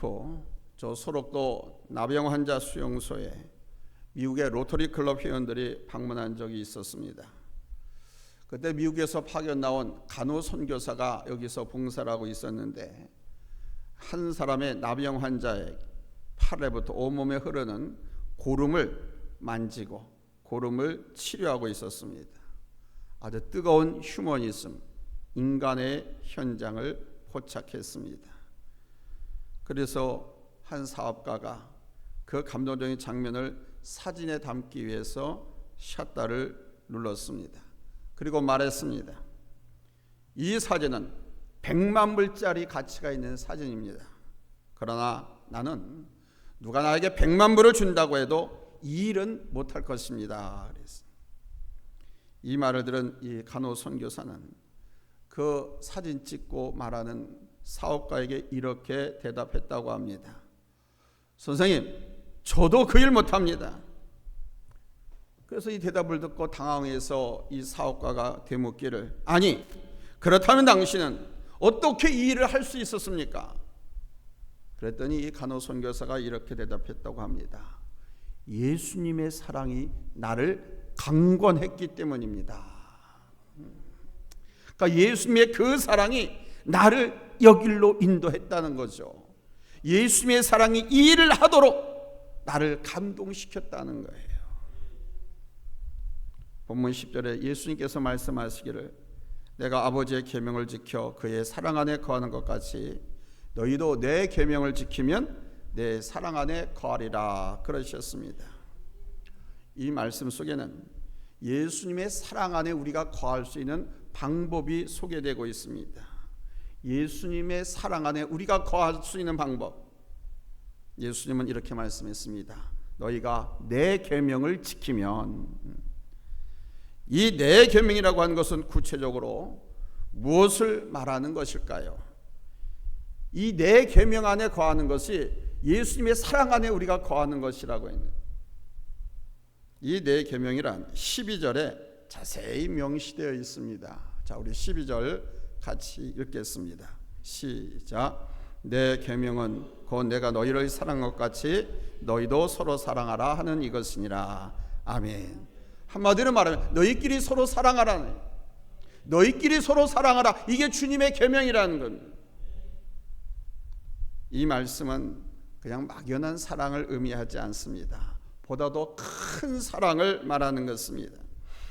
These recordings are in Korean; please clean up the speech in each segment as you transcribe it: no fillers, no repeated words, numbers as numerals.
이후 저 소록도 나병 환자 수용소에 미국의 로터리 클럽 회원들이 방문한 적이 있었습니다. 그때 미국에서 파견 나온 간호 선교사가 여기서 봉사를 하고 있었는데 한 사람의 나병 환자의 팔에부터 온몸에 흐르는 고름을 만지고 고름을 치료하고 있었습니다. 아주 뜨거운 휴머니즘, 인간의 현장을 포착했습니다. 그래서 한 사업가가 그 감동적인 장면을 사진에 담기 위해서 샷다를 눌렀습니다. 그리고 말했습니다. 이 사진은 100만 불짜리 가치가 있는 사진입니다. 그러나 나는 누가 나에게 100만 불을 준다고 해도 이 일은 못할 것입니다. 그랬습니다. 이 말을 들은 이 간호 선교사는 그 사진 찍고 말하는 사업가에게 이렇게 대답했다고 합니다. 선생님, 저도 그 일 못합니다. 그래서 이 대답을 듣고 당황해서 이 사업가가 되묻기를, 아니 그렇다면 당신은 어떻게 이 일을 할 수 있었습니까? 그랬더니 이 간호 선교사가 이렇게 대답했다고 합니다. 예수님의 사랑이 나를 강권했기 때문입니다. 그러니까 예수님의 그 사랑이 나를 여길로 인도했다는 거죠. 예수님의 사랑이 이 일을 하도록 나를 감동시켰다는 거예요. 본문 10절에 예수님께서 말씀하시기를 내가 아버지의 계명을 지켜 그의 사랑 안에 거하는 것 같이 너희도 내 계명을 지키면 내 사랑 안에 거하리라 그러셨습니다. 이 말씀 속에는 예수님의 사랑 안에 우리가 거할 수 있는 방법이 소개되고 있습니다. 예수님의 사랑 안에 우리가 거할 수 있는 방법, 예수님은 이렇게 말씀했습니다. 너희가 내 계명을 지키면, 이 내 계명이라고 하는 것은 구체적으로 무엇을 말하는 것일까요? 이 내 계명 안에 거하는 것이 예수님의 사랑 안에 우리가 거하는 것이라고 했는, 이 내 계명이란 12절에 자세히 명시되어 있습니다. 자, 우리 12절 같이 읽겠습니다. 시작. 내 계명은 곧 내가 너희를 사랑한 것 같이 너희도 서로 사랑하라 하는 이것이니라. 아멘. 한마디로 말하면 너희끼리 서로 사랑하라네. 너희끼리 서로 사랑하라. 이게 주님의 계명이라는 겁니다. 이 말씀은 그냥 막연한 사랑을 의미하지 않습니다. 보다도 큰 사랑을 말하는 것입니다.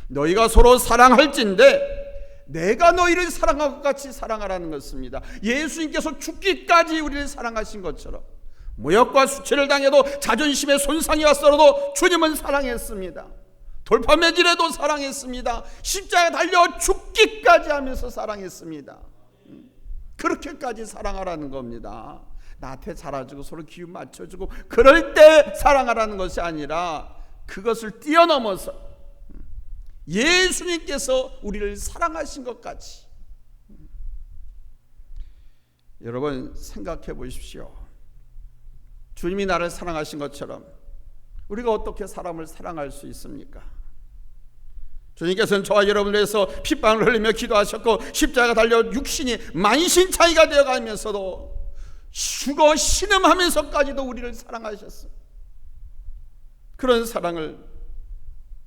너희가 서로 사랑할진대 내가 너희를 사랑한 것 같이 사랑하라는 것입니다. 예수님께서 죽기까지 우리를 사랑하신 것처럼 모욕과 수치를 당해도 자존심에 손상이 왔어도 주님은 사랑했습니다. 돌파매질에도 사랑했습니다. 십자가에 달려 죽기까지 하면서 사랑했습니다. 그렇게까지 사랑하라는 겁니다. 나한테 잘해주고 서로 기운 맞춰주고 그럴 때 사랑하라는 것이 아니라 그것을 뛰어넘어서 예수님께서 우리를 사랑하신 것 같이. 여러분 생각해 보십시오. 주님이 나를 사랑하신 것처럼 우리가 어떻게 사람을 사랑할 수 있습니까? 주님께서는 저와 여러분을 위해서 핏방울 흘리며 기도하셨고 십자가 달려 육신이 만신창이가 되어가면서도 죽어 신음하면서까지도 우리를 사랑하셨어요. 그런 사랑을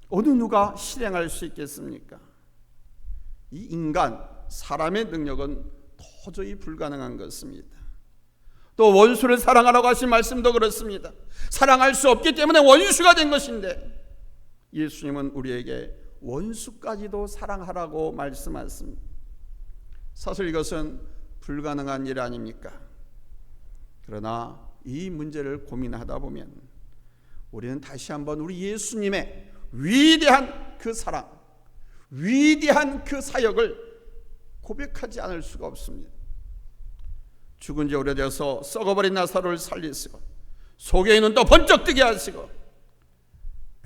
어느 누가 실행할 수 있겠습니까? 이 인간, 사람의 능력은 도저히 불가능한 것입니다. 또 원수를 사랑하라고 하신 말씀도 그렇습니다. 사랑할 수 없기 때문에 원수가 된 것인데 예수님은 우리에게 원수까지도 사랑하라고 말씀하십니다. 사실 이것은 불가능한 일 아닙니까? 그러나 이 문제를 고민하다 보면 우리는 다시 한번 우리 예수님의 위대한 그 사랑, 위대한 그 사역을 고백하지 않을 수가 없습니다. 죽은 지 오래되어서 썩어버린 나사로를 살리시고 속에 있는 또 번쩍 뜨게 하시고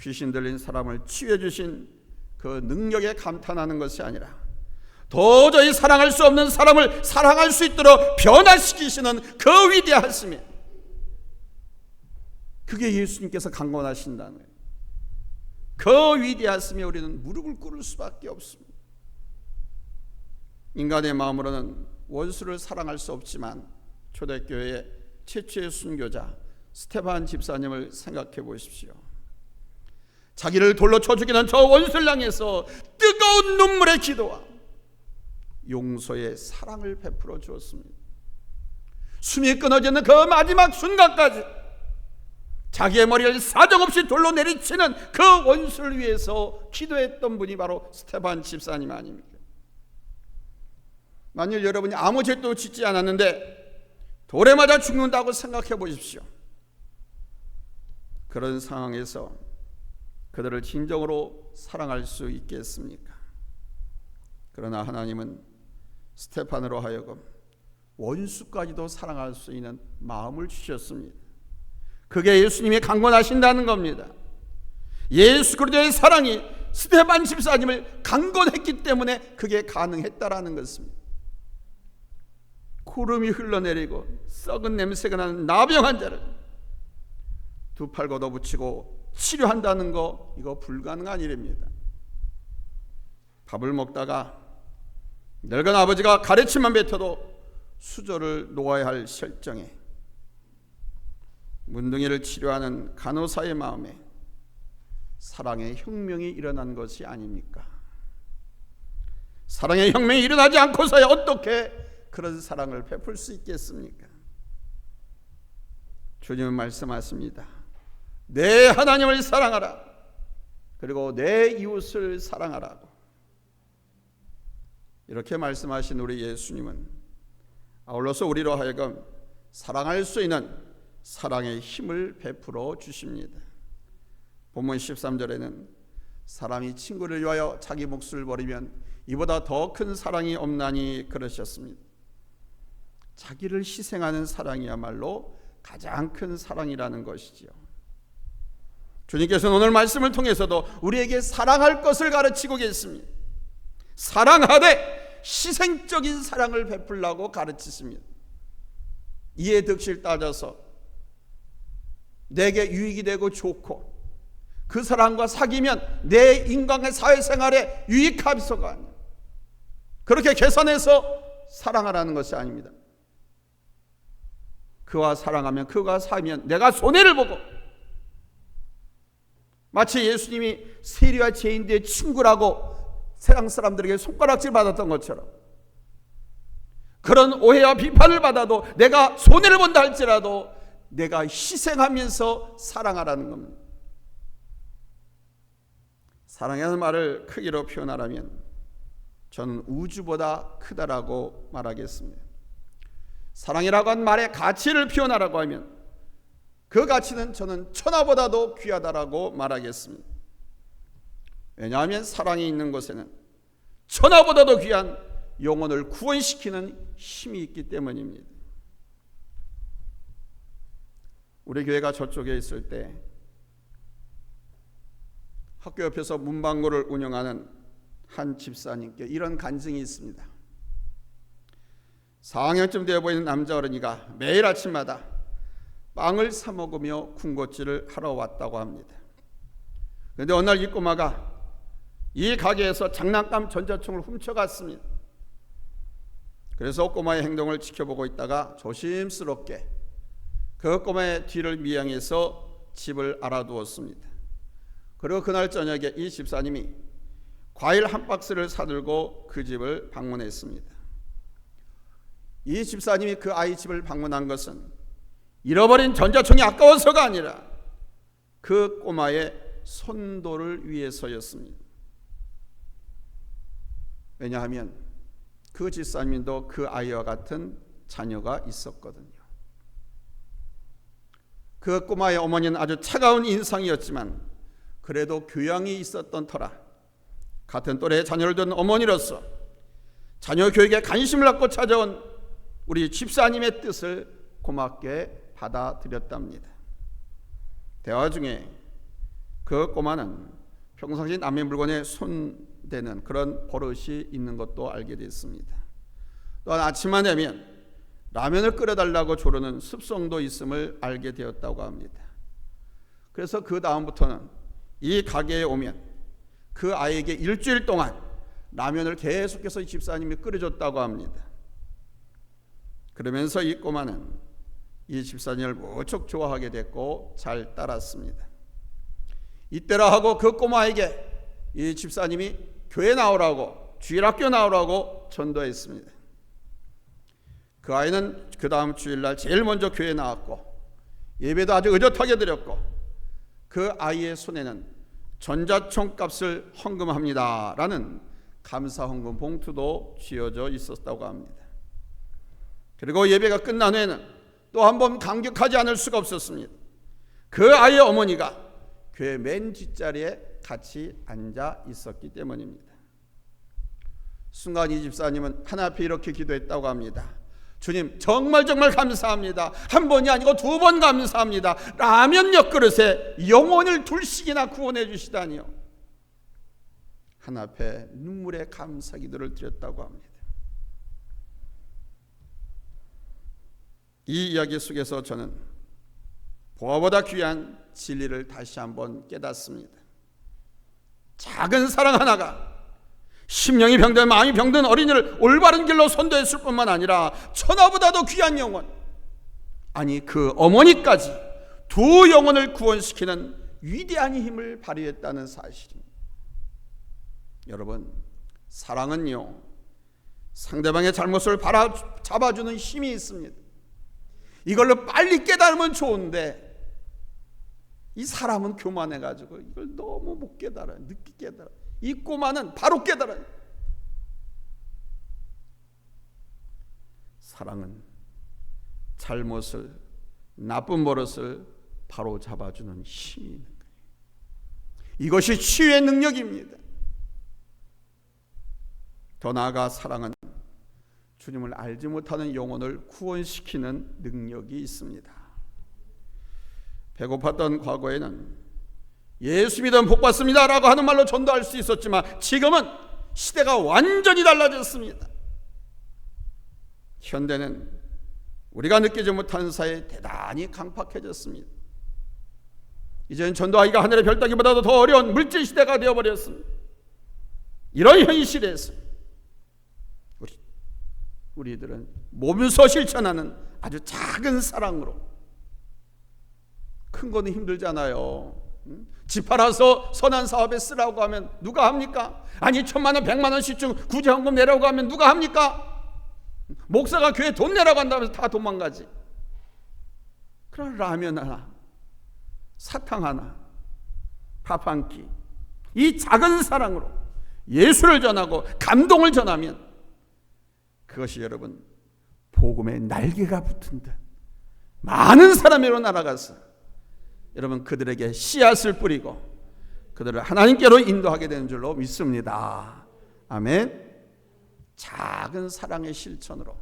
귀신 들린 사람을 치유해 주신 그 능력에 감탄하는 것이 아니라 도저히 사랑할 수 없는 사람을 사랑할 수 있도록 변화시키시는 그 위대하심이, 그게 예수님께서 강권하신다는 거예요. 그 위대하심에 우리는 무릎을 꿇을 수밖에 없습니다. 인간의 마음으로는 원수를 사랑할 수 없지만 초대교회에 최초의 순교자 스테반 집사님을 생각해 보십시오. 자기를 돌로 쳐 죽이는 저 원수를 향해서 뜨거운 눈물의 기도와 용서의 사랑을 베풀어 주었습니다. 숨이 끊어지는 그 마지막 순간까지 자기의 머리를 사정없이 돌로 내리치는 그 원수를 위해서 기도했던 분이 바로 스테반 집사님 아닙니까? 만일 여러분이 아무 죄도 짓지 않았는데 돌에 맞아 죽는다고 생각해 보십시오. 그런 상황에서 그들을 진정으로 사랑할 수 있겠습니까? 그러나 하나님은 스테판으로 하여금 원수까지도 사랑할 수 있는 마음을 주셨습니다. 그게 예수님이 강권하신다는 겁니다. 예수 그리스도의 사랑이 스테반 집사님을 강권했기 때문에 그게 가능했다라는 것입니다. 구름이 흘러내리고 썩은 냄새가 나는 나병 환자를 두 팔 걷어붙이고 치료한다는 거, 이거 불가능한 일입니다. 밥을 먹다가 늙은 아버지가 가래침만 뱉어도 수저를 놓아야 할 실정에 문둥이를 치료하는 간호사의 마음에 사랑의 혁명이 일어난 것이 아닙니까? 사랑의 혁명이 일어나지 않고서야 어떻게 그런 사랑을 베풀 수 있겠습니까? 주님은 말씀하십니다. 내 하나님을 사랑하라. 그리고 내 이웃을 사랑하라고. 이렇게 말씀하신 우리 예수님은 아울러서 우리로 하여금 사랑할 수 있는 사랑의 힘을 베풀어 주십니다. 본문 13절에는 사람이 친구를 위하여 자기 목숨을 버리면 이보다 더 큰 사랑이 없나니 그러셨습니다. 자기를 희생하는 사랑이야말로 가장 큰 사랑이라는 것이지요. 주님께서는 오늘 말씀을 통해서도 우리에게 사랑할 것을 가르치고 계십니다. 사랑하되 희생적인 사랑을 베풀라고 가르치십니다. 이해 득실 따져서 내게 유익이 되고 좋고 그 사람과 사귀면 내 인간의 사회생활에 유익하소가 아니야. 그렇게 계산해서 사랑하라는 것이 아닙니다. 그와 사랑하면, 그와 사귀면 내가 손해를 보고, 마치 예수님이 세리와 죄인들의 친구라고 세상 사람들에게 손가락질 받았던 것처럼 그런 오해와 비판을 받아도 내가 손해를 본다 할지라도 내가 희생하면서 사랑하라는 겁니다. 사랑이라는 말을 크기로 표현하라면 저는 우주보다 크다라고 말하겠습니다. 사랑이라고 한 말의 가치를 표현하라고 하면 그 가치는 저는 천하보다도 귀하다라고 말하겠습니다. 왜냐하면 사랑이 있는 곳에는 천하보다도 귀한 영혼을 구원시키는 힘이 있기 때문입니다. 우리 교회가 저쪽에 있을 때 학교 옆에서 문방구를 운영하는 한 집사님께 이런 간증이 있습니다. 4학년쯤 되어 보이는 남자 어른이가 매일 아침마다 빵을 사 먹으며 군것질을 하러 왔다고 합니다. 그런데 어느 날 이 꼬마가 이 가게에서 장난감 전자총을 훔쳐갔습니다. 그래서 꼬마의 행동을 지켜보고 있다가 조심스럽게 그 꼬마의 뒤를 미행해서 집을 알아두었습니다. 그리고 그날 저녁에 이 집사님이 과일 한 박스를 사들고 그 집을 방문했습니다. 이 집사님이 그 아이 집을 방문한 것은 잃어버린 전자총이 아까워서가 아니라 그 꼬마의 손도를 위해서였습니다. 왜냐하면 그 집사님도 그 아이와 같은 자녀가 있었거든요. 그 꼬마의 어머니는 아주 차가운 인상이었지만 그래도 교양이 있었던 터라 같은 또래의 자녀를 둔 어머니로서 자녀 교육에 관심을 갖고 찾아온 우리 집사님의 뜻을 고맙게 받아들였답니다. 대화 중에 그 꼬마는 평상시 남의 물건에 손대는 그런 버릇이 있는 것도 알게 됐습니다. 또한 아침만 되면 라면을 끓여달라고 조르는 습성도 있음을 알게 되었다고 합니다. 그래서 그 다음부터는 이 가게에 오면 그 아이에게 일주일 동안 라면을 계속해서 집사님이 끓여줬다고 합니다. 그러면서 이 꼬마는 이 집사님을 무척 좋아하게 됐고 잘 따랐습니다. 이때라 하고 그 꼬마에게 이 집사님이 교회 나오라고, 주일학교 나오라고 전도했습니다. 그 아이는 그 다음 주일날 제일 먼저 교회에 나왔고 예배도 아주 의젓하게 드렸고 그 아이의 손에는 전자총 값을 헌금합니다 라는 감사 헌금 봉투도 쥐어져 있었다고 합니다. 그리고 예배가 끝난 후에는 또 한 번 감격하지 않을 수가 없었습니다. 그 아이의 어머니가 교회 맨 뒷자리에 같이 앉아 있었기 때문입니다. 순간 이 집사님은 하나 앞에 이렇게 기도했다고 합니다. 주님, 정말 감사합니다. 한 번이 아니고 2번 감사합니다. 라면 옆그릇에 영혼을 둘씩이나 구원해 주시다니요. 하나 앞에 눈물의 감사 기도를 드렸다고 합니다. 이 이야기 속에서 저는 보화보다 귀한 진리를 다시 한번 깨닫습니다. 작은 사랑 하나가 심령이 병든, 마음이 병든 어린이를 올바른 길로 선도했을 뿐만 아니라 천하보다도 귀한 영혼, 아니 그 어머니까지 2 영혼을 구원시키는 위대한 힘을 발휘했다는 사실입니다. 여러분, 사랑은요, 상대방의 잘못을 잡아주는 힘이 있습니다. 이걸로 빨리 깨달으면 좋은데 이 사람은 교만해가지고 이걸 너무 못 깨달아요. 늦게 깨달아요. 이 꼬마는 바로 깨달아요. 사랑은 잘못을, 나쁜 버릇을 바로 잡아주는 힘이 있는 거예요. 이것이 치유의 능력입니다. 더 나아가 사랑은 주님을 알지 못하는 영혼을 구원시키는 능력이 있습니다. 배고팠던 과거에는 예수 믿으면 복 받습니다 라고 하는 말로 전도할 수 있었지만 지금은 시대가 완전히 달라졌습니다. 현대는 우리가 느끼지 못하는 사이에 대단히 강팍해졌습니다. 이제는 전도하기가 하늘의 별 따기보다도 더 어려운 물질 시대가 되어버렸습니다. 이런 현실에서 우리들은 몸소 실천하는 아주 작은 사랑으로, 큰 거는 힘들잖아요. 집 팔아서 선한 사업에 쓰라고 하면 누가 합니까? 아니 1000만 원 100만 원씩 좀 구제헌금 내라고 하면 누가 합니까? 목사가 교회 돈 내라고 한다면서 다 도망가지. 그런 라면 하나, 사탕 하나, 밥 한 끼, 이 작은 사랑으로 예수를 전하고 감동을 전하면 그것이 여러분 복음의 날개가 붙은 듯 많은 사람으로 날아가서 여러분 그들에게 씨앗을 뿌리고 그들을 하나님께로 인도하게 되는 줄로 믿습니다. 아멘. 작은 사랑의 실천으로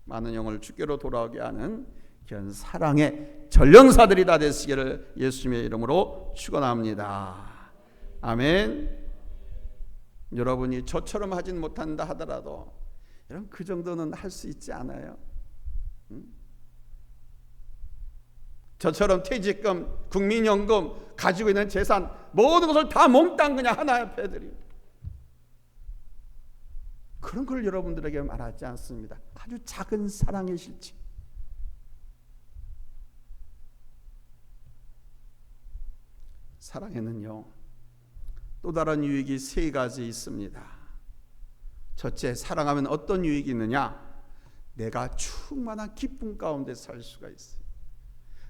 많은 영혼을 주께로 돌아오게 하는 그런 사랑의 전령사들이 다 되시기를 예수님의 이름으로 축원합니다. 아멘. 여러분이 저처럼 하진 못한다 하더라도 여러분 그 정도는 할 수 있지 않아요? 저처럼 퇴직금, 국민연금, 가지고 있는 재산 모든 것을 다 몽땅 그냥 하나 옆에 드리고 그런 걸 여러분들에게 말하지 않습니다. 아주 작은 사랑의 실체. 사랑에는요 또 다른 유익이 3가지 있습니다. 첫째, 사랑하면 어떤 유익이 있느냐? 내가 충만한 기쁨 가운데 살 수가 있어요.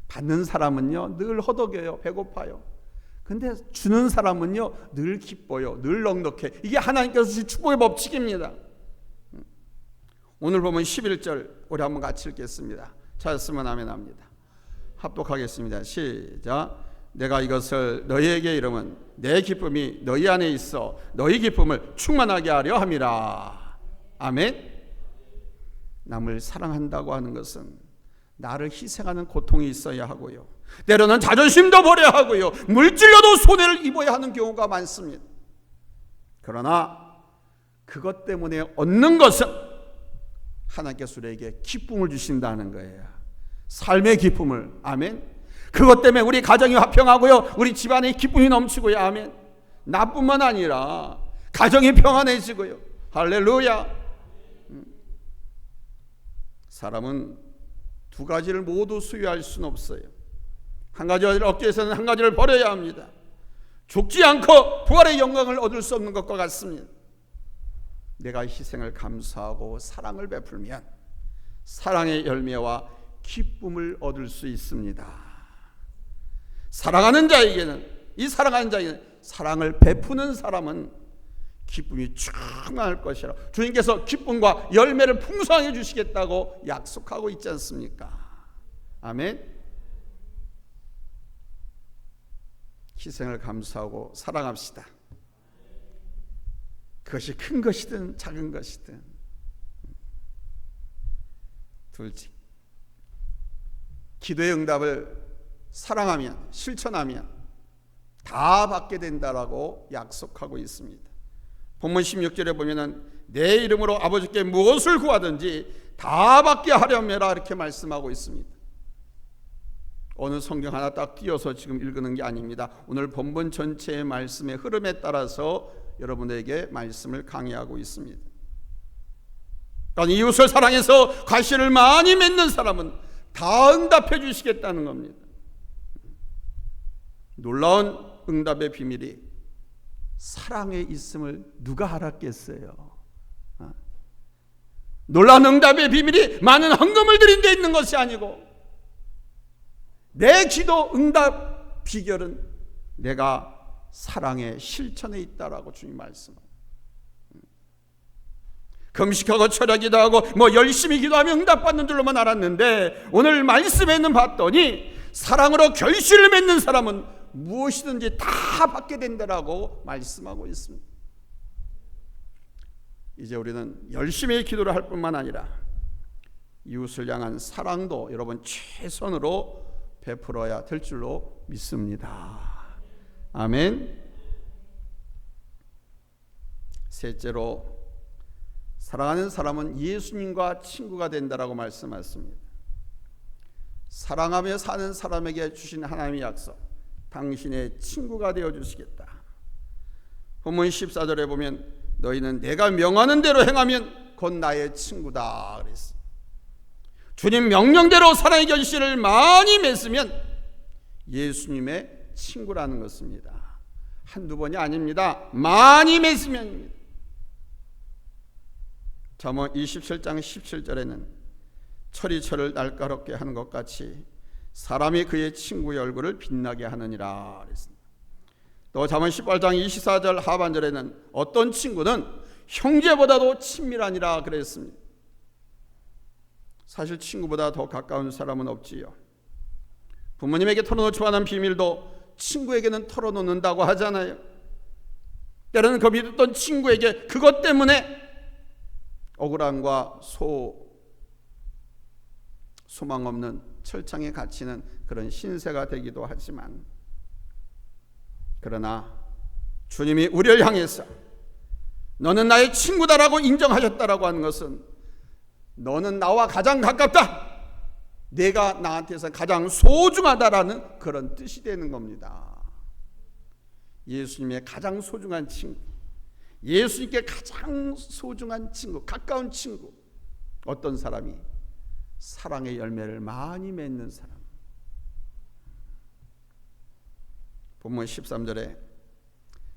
받는 사람은요 늘 허덕여요, 배고파요. 근데 주는 사람은요 늘 기뻐요, 늘 넉넉해. 이게 하나님께서 주신 축복의 법칙입니다. 오늘 보면 11절 우리 한번 같이 읽겠습니다. 찾았으면 아멘 합니다. 합독하겠습니다. 시작. 내가 이것을 너희에게 이르면 내 기쁨이 너희 안에 있어 너희 기쁨을 충만하게 하려 함이라. 아멘. 남을 사랑한다고 하는 것은 나를 희생하는 고통이 있어야 하고요, 때로는 자존심도 버려야 하고요, 물질로도 손해를 입어야 하는 경우가 많습니다. 그러나 그것 때문에 얻는 것은 하나님께서 우리에게 기쁨을 주신다는 거예요. 삶의 기쁨을. 아멘. 그것 때문에 우리 가정이 화평하고요, 우리 집안에 기쁨이 넘치고요. 아멘. 나뿐만 아니라 가정이 평안해지고요. 할렐루야. 사람은 두 가지를 모두 소유할 수는 없어요. 한 가지를 얻기 위해서는 한 가지를 버려야 합니다. 죽지 않고 부활의 영광을 얻을 수 없는 것과 같습니다. 내가 희생을 감수하고 사랑을 베풀면 사랑의 열매와 기쁨을 얻을 수 있습니다. 사랑하는 자에게는, 이 사랑하는 자에게는, 사랑을 베푸는 사람은 기쁨이 충만할 것이라 주님께서 기쁨과 열매를 풍성하게 주시겠다고 약속하고 있지 않습니까? 아멘. 희생을 감수하고 사랑합시다. 그것이 큰 것이든 작은 것이든. 둘째, 기도의 응답을 사랑하면, 실천하면 다 받게 된다라고 약속하고 있습니다. 본문 16절에 보면은 내 이름으로 아버지께 무엇을 구하든지 다 받게 하려매라 이렇게 말씀하고 있습니다. 어느 성경 하나 딱 띄어서 지금 읽는 게 아닙니다. 오늘 본문 전체의 말씀의 흐름에 따라서 여러분에게 말씀을 강의하고 있습니다. 그러니까 이웃을 사랑해서 과실을 많이 맺는 사람은 다 응답해 주시겠다는 겁니다. 놀라운 응답의 비밀이 사랑에 있음을 누가 알았겠어요? 놀라운 응답의 비밀이 많은 헌금을 드린 데 있는 것이 아니고 내 기도 응답 비결은 내가 사랑의 실천에 있다라고 주님 말씀합니다. 금식하고 철야기도 하고 열심히 기도하면 응답받는 줄로만 알았는데 오늘 말씀에는 봤더니 사랑으로 결실을 맺는 사람은 무엇이든지 다 받게 된다라고 말씀하고 있습니다. 이제 우리는 열심히 기도를 할 뿐만 아니라 이웃을 향한 사랑도 여러분 최선으로 베풀어야 될 줄로 믿습니다. 아멘. 셋째로, 사랑하는 사람은 예수님과 친구가 된다라고 말씀하셨습니다. 사랑하며 사는 사람에게 주신 하나님의 약속, 당신의 친구가 되어주시겠다. 본문 14절에 보면 너희는 내가 명하는 대로 행하면 곧 나의 친구다 그랬어요. 주님 명령대로 사랑의 결실을 많이 맺으면 예수님의 친구라는 것입니다. 한두 번이 아닙니다. 많이 맺으면입니다. 잠언 27장 17절에는 철이 철을 날카롭게 하는 것 같이 사람이 그의 친구의 얼굴을 빛나게 하느니라 그랬습니다. 또 잠언 18장 24절 하반절에는 어떤 친구는 형제보다도 친밀하니라 그랬습니다. 사실 친구보다 더 가까운 사람은 없지요. 부모님에게 털어놓지 않은 비밀도 친구에게는 털어놓는다고 하잖아요. 때로는 그 믿었던 친구에게 그것 때문에 억울함과 소망 없는 철창에 갇히는 그런 신세가 되기도 하지만, 그러나 주님이 우리를 향해서 너는 나의 친구다라고 인정하셨다라고 하는 것은 너는 나와 가장 가깝다, 내가 나한테서 가장 소중하다라는 그런 뜻이 되는 겁니다. 예수님의 가장 소중한 친구, 예수님께 가장 소중한 친구, 가까운 친구, 어떤 사람이? 사랑의 열매를 많이 맺는 사람. 본문 13절에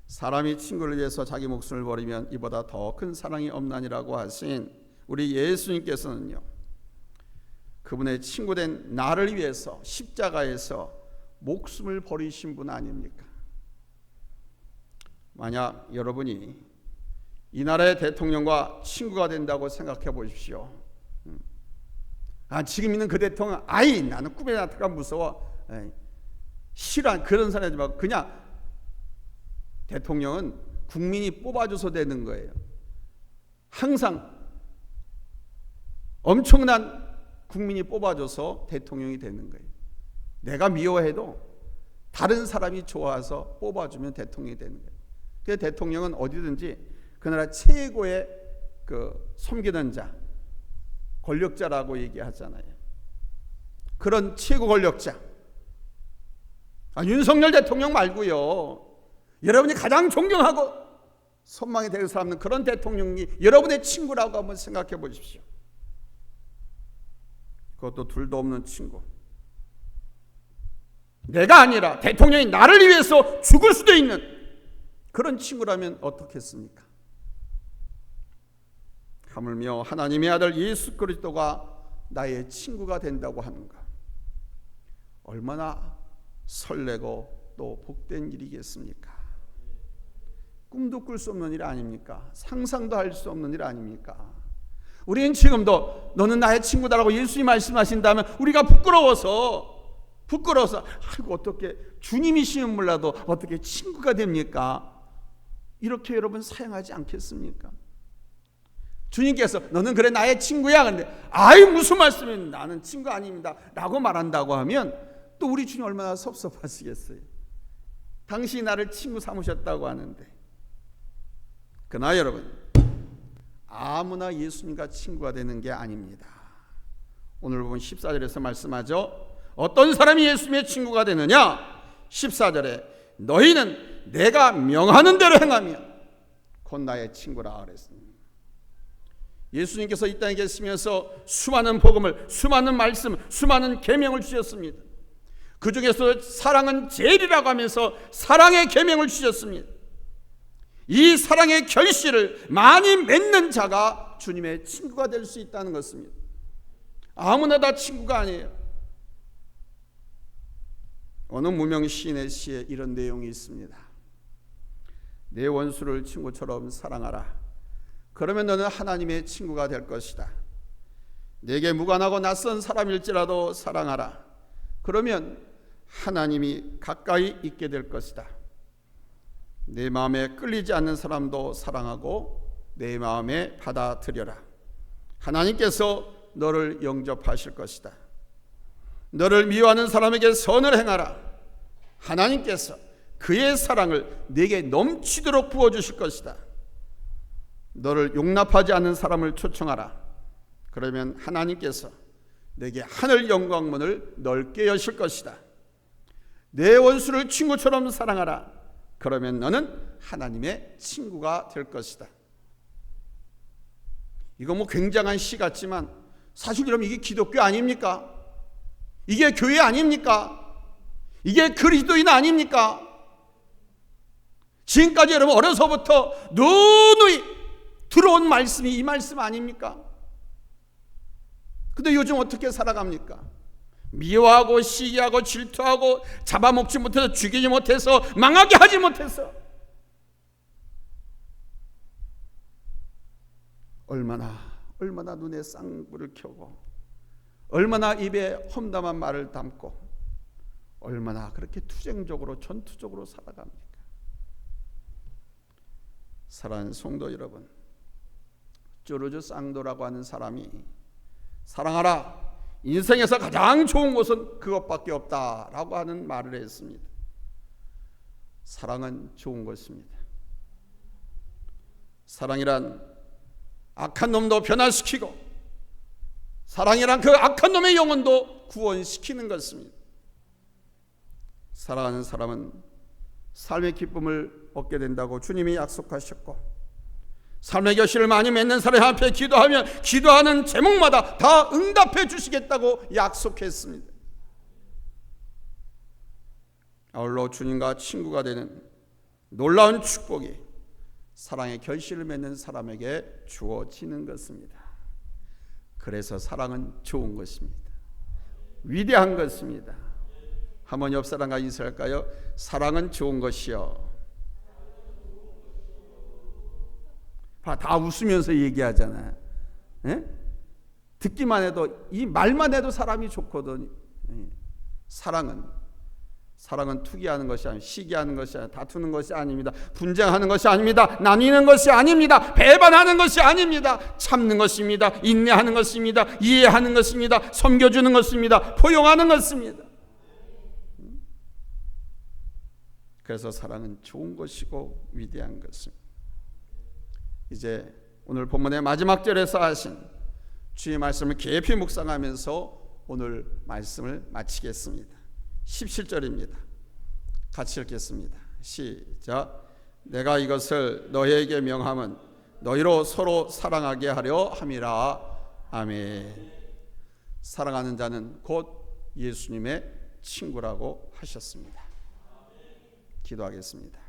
사람이 친구를 위해서 자기 목숨을 버리면 이보다 더 큰 사랑이 없나니라고 하신 우리 예수님께서는요, 그분의 친구된 나를 위해서 십자가에서 목숨을 버리신 분 아닙니까? 만약 여러분이 이 나라의 대통령과 친구가 된다고 생각해 보십시오. 지금 있는 그 대통령, 나는 꿈에 나타가 무서워, 싫어, 그런 사람이지 말고 그냥 대통령은 국민이 뽑아줘서 되는 거예요. 항상 엄청난 국민이 뽑아줘서 대통령이 되는 거예요. 내가 미워해도 다른 사람이 좋아서 뽑아주면 대통령이 되는 거예요. 그래서 대통령은 어디든지 그 나라 최고의 섬기는 자, 권력자라고 얘기하잖아요. 그런 최고 권력자, 윤석열 대통령 말고요, 여러분이 가장 존경하고 선망이 될 사람은 그런 대통령이 여러분의 친구라고 한번 생각해 보십시오. 그것도 둘도 없는 친구. 내가 아니라 대통령이 나를 위해서 죽을 수도 있는 그런 친구라면 어떻겠습니까? 하물며 하나님의 아들 예수 그리스도가 나의 친구가 된다고 하는가, 얼마나 설레고 또 복된 일이겠습니까? 꿈도 꿀 수 없는 일 아닙니까? 상상도 할 수 없는 일 아닙니까? 우리는 지금도 너는 나의 친구다라고 예수님이 말씀하신다면 우리가 부끄러워서 아이고 어떻게 주님이시면 몰라도 어떻게 친구가 됩니까? 이렇게 여러분 사용하지 않겠습니까? 주님께서 너는 그래 나의 친구야. 근데 아이 무슨 말씀이에요? 나는 친구 아닙니다 라고 말한다고 하면 또 우리 주님 얼마나 섭섭하시겠어요. 당신이 나를 친구 삼으셨다고 하는데. 그러나 여러분, 아무나 예수님과 친구가 되는 게 아닙니다. 오늘 보면 14절에서 말씀하죠. 어떤 사람이 예수님의 친구가 되느냐? 14절에 너희는 내가 명하는 대로 행하며 곧 나의 친구라 그랬습니다. 예수님께서 이 땅에 계시면서 수많은 복음을, 수많은 말씀, 수많은 계명을 주셨습니다. 그 중에서 사랑은 제일이라고 하면서 사랑의 계명을 주셨습니다. 이 사랑의 결실을 많이 맺는 자가 주님의 친구가 될 수 있다는 것입니다. 아무나 다 친구가 아니에요. 어느 무명 시인의 시에 이런 내용이 있습니다. 내 원수를 친구처럼 사랑하라. 그러면 너는 하나님의 친구가 될 것이다. 내게 무관하고 낯선 사람일지라도 사랑하라. 그러면 하나님이 가까이 있게 될 것이다. 내 마음에 끌리지 않는 사람도 사랑하고 내 마음에 받아들여라. 하나님께서 너를 영접하실 것이다. 너를 미워하는 사람에게 선을 행하라. 하나님께서 그의 사랑을 내게 넘치도록 부어주실 것이다. 너를 용납하지 않는 사람을 초청하라. 그러면 하나님께서 내게 하늘 영광문을 넓게 여실 것이다. 내 원수를 친구처럼 사랑하라. 그러면 너는 하나님의 친구가 될 것이다. 이거 뭐 굉장한 시 같지만 사실 여러분 이게 기독교 아닙니까? 이게 교회 아닙니까? 이게 그리스도인 아닙니까? 지금까지 여러분 어려서부터 누누이 들어온 말씀이 이 말씀 아닙니까? 근데 요즘 어떻게 살아갑니까? 미워하고 시기하고 질투하고 잡아먹지 못해서 죽이지 못해서 망하게 하지 못해서 얼마나 눈에 쌍불을 켜고 얼마나 입에 험담한 말을 담고 얼마나 그렇게 투쟁적으로 전투적으로 살아갑니까? 사랑하는 성도 여러분, 조르주 쌍도라고 하는 사람이 사랑하라, 인생에서 가장 좋은 것은 그것밖에 없다라고 하는 말을 했습니다. 사랑은 좋은 것입니다. 사랑이란 악한 놈도 변화시키고 사랑이란 그 악한 놈의 영혼도 구원시키는 것입니다. 사랑하는 사람은 삶의 기쁨을 얻게 된다고 주님이 약속하셨고, 삶의 결실을 많이 맺는 사람 앞에 기도하면 기도하는 제목마다 다 응답해 주시겠다고 약속했습니다. 아울러 주님과 친구가 되는 놀라운 축복이 사랑의 결실을 맺는 사람에게 주어지는 것입니다. 그래서 사랑은 좋은 것입니다. 위대한 것입니다. 한번 옆 사람과 인사할까요? 사랑은 좋은 것이요. 다 웃으면서 얘기하잖아요. 예? 듣기만 해도, 이 말만 해도 사람이 좋거든. 사랑은 투기하는 것이 아닙니다. 시기하는 것이 아닙니다. 다투는 것이 아닙니다. 분쟁하는 것이 아닙니다. 나뉘는 것이 아닙니다. 배반하는 것이 아닙니다. 참는 것입니다. 인내하는 것입니다. 이해하는 것입니다. 섬겨주는 것입니다. 포용하는 것입니다. 그래서 사랑은 좋은 것이고 위대한 것입니다. 이제 오늘 본문의 마지막 절에서 하신 주의 말씀을 깊이 묵상하면서 오늘 말씀을 마치겠습니다. 17절입니다. 같이 읽겠습니다. 시작. 내가 이것을 너희에게 명함은 너희로 서로 사랑하게 하려 함이라. 아멘. 사랑하는 자는 곧 예수님의 친구라고 하셨습니다. 기도하겠습니다.